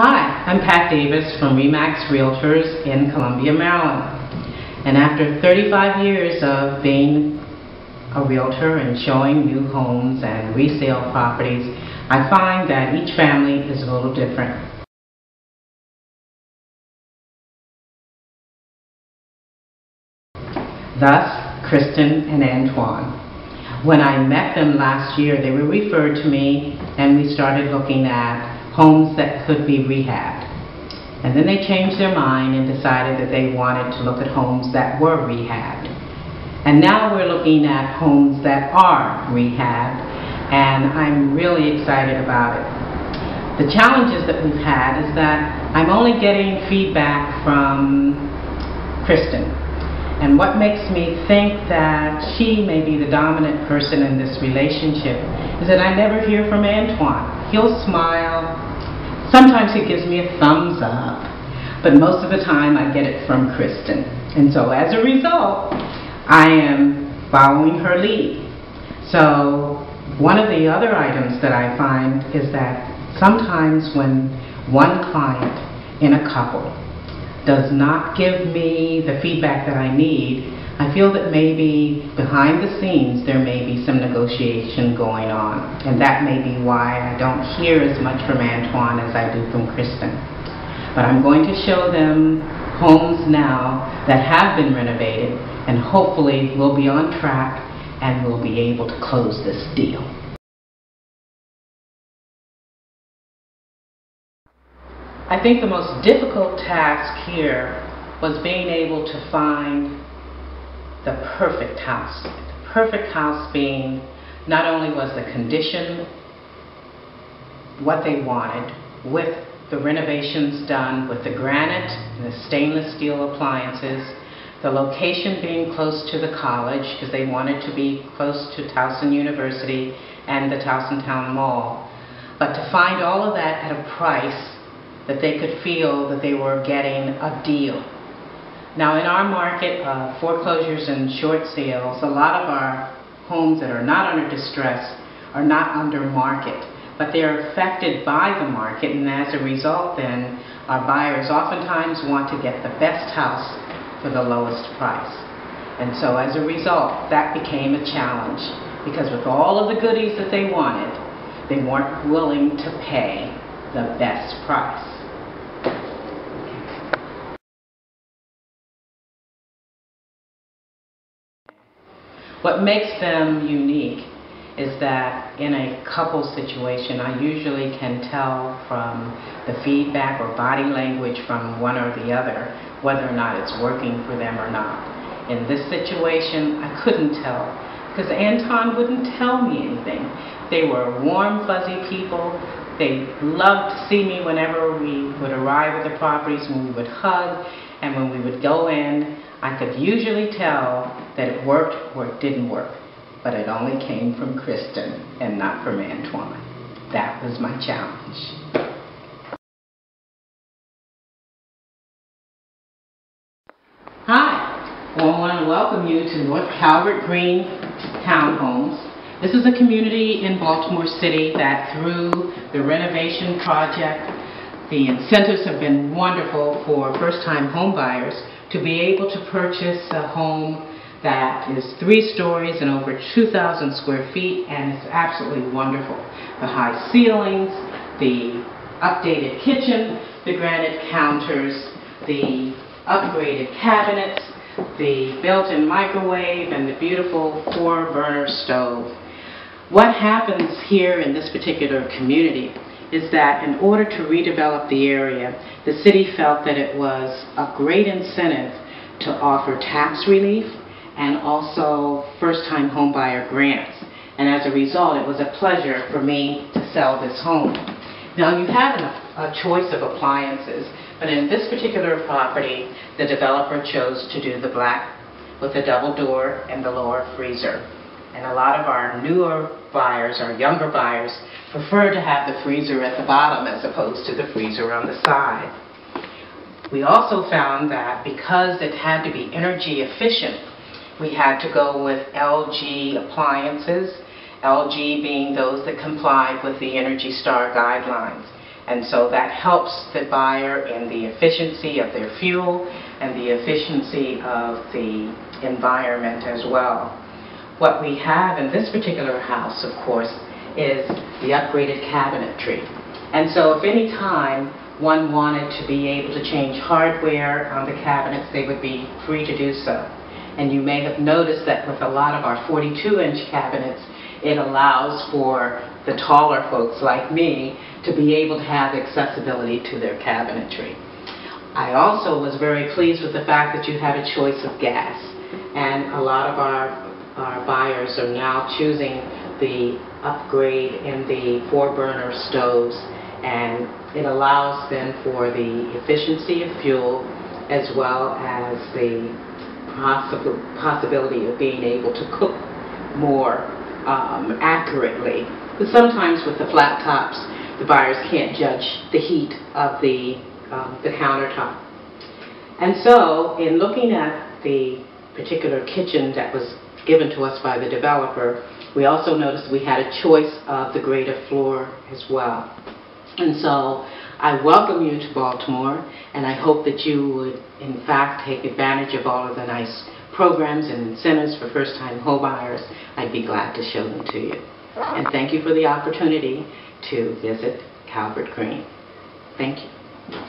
Hi, I'm Pat Davis from RE/MAX Realtors in Columbia, Maryland. And after 35 years of being a realtor and showing new homes and resale properties, I find that each family is a little different. Thus, Kristen and Antoine. When I met them last year, they were referred to me and we started looking at homes that could be rehabbed. And then they changed their mind and decided that they wanted to look at homes that were rehabbed. And now we're looking at homes that are rehabbed, and I'm really excited about it. The challenges that we've had is that I'm only getting feedback from Kristen. And what makes me think that she may be the dominant person in this relationship is that I never hear from Antoine. He'll smile. Sometimes he gives me a thumbs up. But most of the time I get it from Kristen. And so as a result, I am following her lead. So one of the other items that I find is that sometimes when one client in a couple does not give me the feedback that I need, I feel that maybe behind the scenes there may be some negotiation going on. And that may be why I don't hear as much from Antoine as I do from Kristen. But I'm going to show them homes now that have been renovated, and hopefully we'll be on track and we'll be able to close this deal. I think the most difficult task here was being able to find the perfect house. The perfect house being not only was the condition what they wanted, with the renovations done with the granite and the stainless steel appliances, the location being close to the college because they wanted to be close to Towson University and the Towson Town Mall, but to find all of that at a price that they could feel that they were getting a deal. Now in our market, foreclosures and short sales, a lot of our homes that are not under distress are not under market, but they are affected by the market, and as a result then, our buyers oftentimes want to get the best house for the lowest price. And so as a result, that became a challenge, because with all of the goodies that they wanted, they weren't willing to pay the best price. What makes them unique is that in a couple situation, I usually can tell from the feedback or body language from one or the other whether or not it's working for them or not. In this situation, I couldn't tell because Antoine wouldn't tell me anything. They were warm, fuzzy people. They loved to see me whenever we would arrive at the properties, when we would hug, and when we would go in. I could usually tell that it worked or it didn't work, but it only came from Kristen and not from Antoine. That was my challenge. Hi, well, I want to welcome you to North Calvert Green Townhomes. This is a community in Baltimore City that through the renovation project, the incentives have been wonderful for first-time home buyers to be able to purchase a home that is 3 stories and over 2,000 square feet, and it's absolutely wonderful. The high ceilings, the updated kitchen, the granite counters, the upgraded cabinets, the built-in microwave, and the beautiful 4-burner stove. What happens here in this particular community is that in order to redevelop the area, the city felt that it was a great incentive to offer tax relief and also first-time homebuyer grants. And as a result, it was a pleasure for me to sell this home. Now you have a choice of appliances, but in this particular property, the developer chose to do the black with the double door and the lower freezer. And a lot of our newer buyers, our younger buyers, prefer to have the freezer at the bottom as opposed to the freezer on the side. We also found that because it had to be energy efficient, we had to go with LG appliances, LG being those that complied with the Energy Star guidelines. And so that helps the buyer in the efficiency of their fuel and the efficiency of the environment as well. What we have in this particular house, of course, is the upgraded cabinetry. And so if any time one wanted to be able to change hardware on the cabinets, they would be free to do so. And you may have noticed that with a lot of our 42-inch cabinets, it allows for the taller folks like me to be able to have accessibility to their cabinetry. I also was very pleased with the fact that you had a choice of gas. And a lot of our buyers are now choosing the upgrade in the 4-burner stoves, and it allows them for the efficiency of fuel as well as the possibility of being able to cook more accurately. Because sometimes with the flat tops, the buyers can't judge the heat of the countertop. And so, in looking at the particular kitchen that was given to us by the developer, we also noticed we had a choice of the graded floor as well. And so, I welcome you to Baltimore, and I hope that you would, in fact, take advantage of all of the nice programs and incentives for first-time homebuyers. I'd be glad to show them to you. And thank you for the opportunity to visit Calvert Green. Thank you.